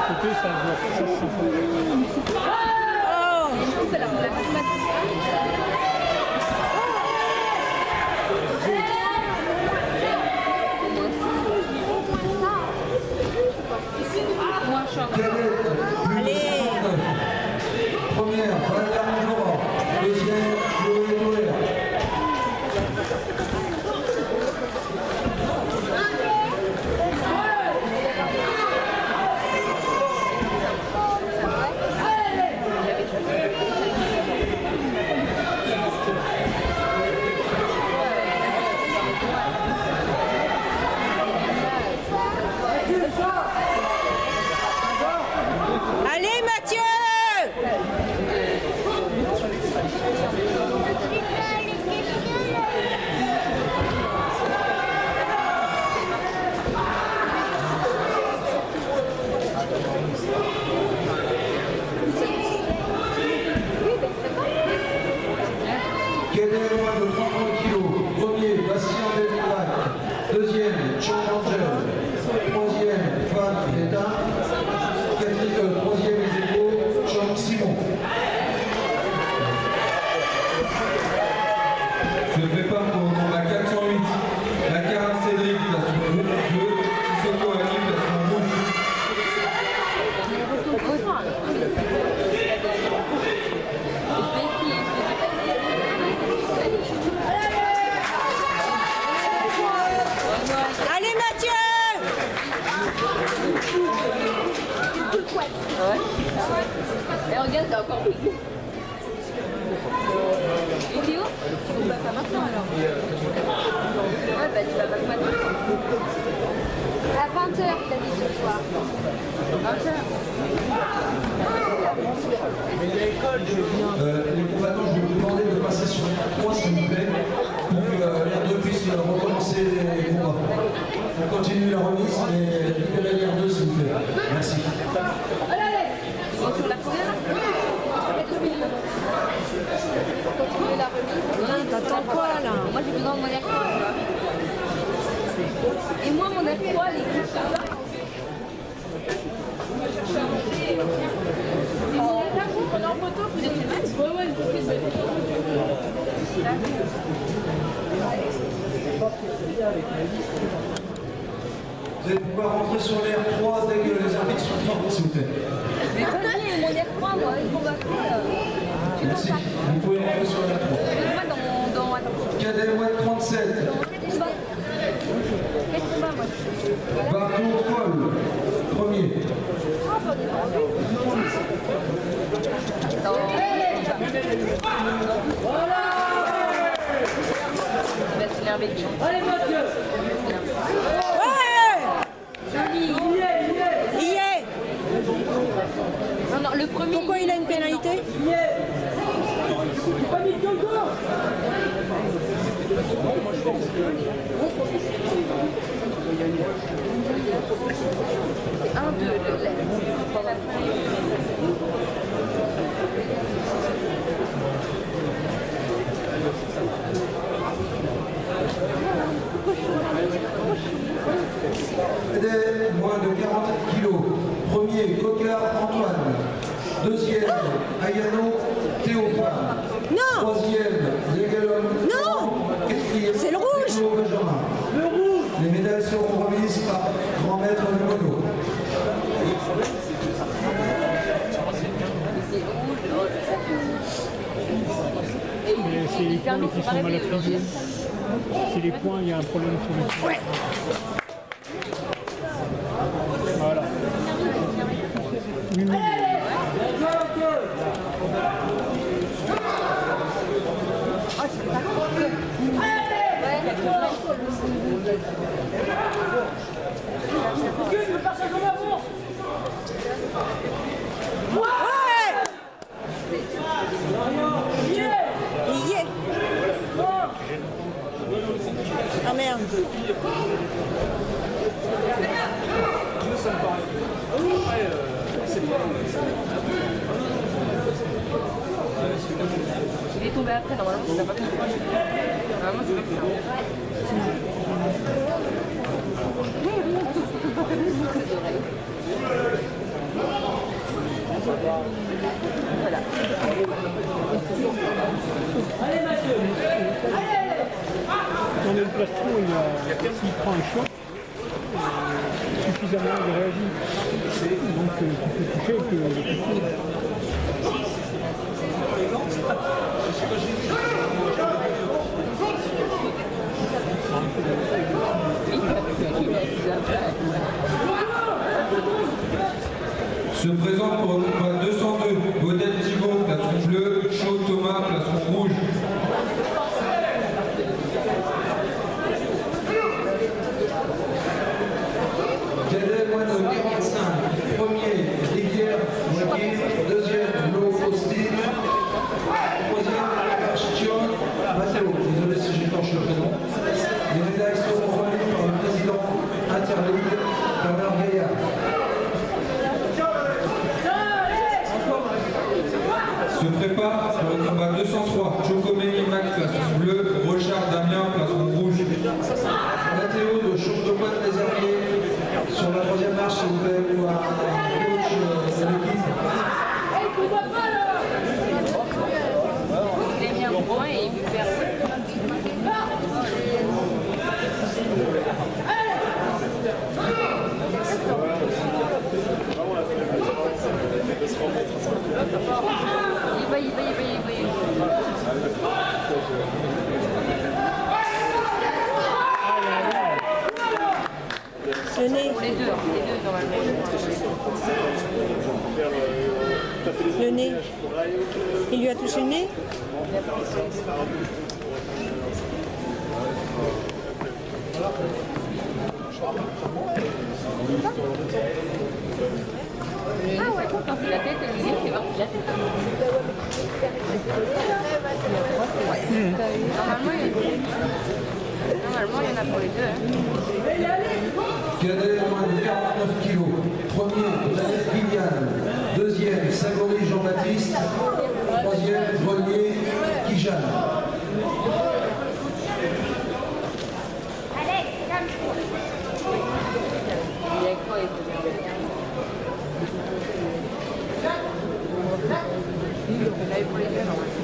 côté, ça doit faire sympa. Allez. Première, Valérie Laurent. Deuxième, Chloé Noël. Allez Mathieu! Quel est le moins de 30 kilos? Premier, Bastien Delplac. Deuxième, Chang Angel. Troisième, Fan Eta. Troisième ex aequo, Chang Simon. Se prépare pour la 408. La Cara Cédric, place bleu. Sissoko Ali, place rouge. Allez Mathieu! Ouais. Et regarde, t'as encore pris. Et Théo? On va pas maintenant alors. Ouais, bah tu vas pas maintenant. À 20h, t'as dit ce soir. 20h. Les combattants, je vais vous demander de passer sur la 3 s'il vous plaît, pour que l'air 2 puisse recommencer les combats. On continue la remise, mais libérez l'air 2 s'il vous plaît. Merci. Sur la première. Continuer la remise. T'attends quoi là? Moi j'ai besoin de mon air 3. Et moi mon air 3, les gars. On est en photo, vous êtes les matchs? Ouais, ouais, Vous allez pouvoir rentrer sur l'air 3 dès que les arbitres sont forts, s'il vous plaît. Mais vas-y, mon air 3, moi, il combat quoi là? Merci. Vous pouvez rentrer sur l'air 3. Moi dans attends. Cadet moins de 37. Quel combat moi? Barton Paul, premier. Voilà. Il va s'énerver de chance. Ouais! Joli. Il y est! Non, non, le premier. Pourquoi il a une pénalité? Un, deux, Cadet moins de 40 kilos. Premier, Cocard Antoine. Deuxième, Ayano Théophane. Non! Troisième, Légalhomme. Non! Quatrième, C'est le rouge. Nicolas Benjamin. Le rouge. Les médailles seront remises par grand maître du mono. Mais c'est les points qui sont mal attribués. C'est les points, il y a un problème sur les points. Voilà. Oui, oui. Il y est! Ah merde! Il est tombé après, normalement, ça n'a pas compris. Normalement, c'est comme ça. Voilà. Dans le plastron, s'il prend un choc, suffisamment il réagit. Donc tu peux toucher avec le pistolet. Se présente pour le combat 202, Godel Thibault, plastron bleu, Chaud Thomas, plastron rouge. Cadet moins de 45, premier, Rivière Moitié, deuxième, Lo Faustine, troisième, Archition, Matteo, désolé si j'écorche le prénom. Les médailles seront remises par le président Interligue, Bernard Gaillard. Se prépare pour le combat 203, Chocoménie Max, plastron bleu, Rochard Damien, plastron rouge. Mathéo de Chaudeaupoint des Herbiers sur la troisième marche, s'il vous plaît, pour un coach de l'équipe. Il a mis un point et il perd. Il va. Le nez. Les deux normalement. Le nez. Il lui a touché le nez? Ah ouais, quand il a la tête, il fait voir la tête. Normalement, il y en a pour les deux. Cadet moins de 49 kilos. Premier, Daniel Viviane. Deuxième, Sagori Jean-Baptiste. Troisième, Grenier Kijane. Il y a quoi? Il y en a pour les deux, normalement.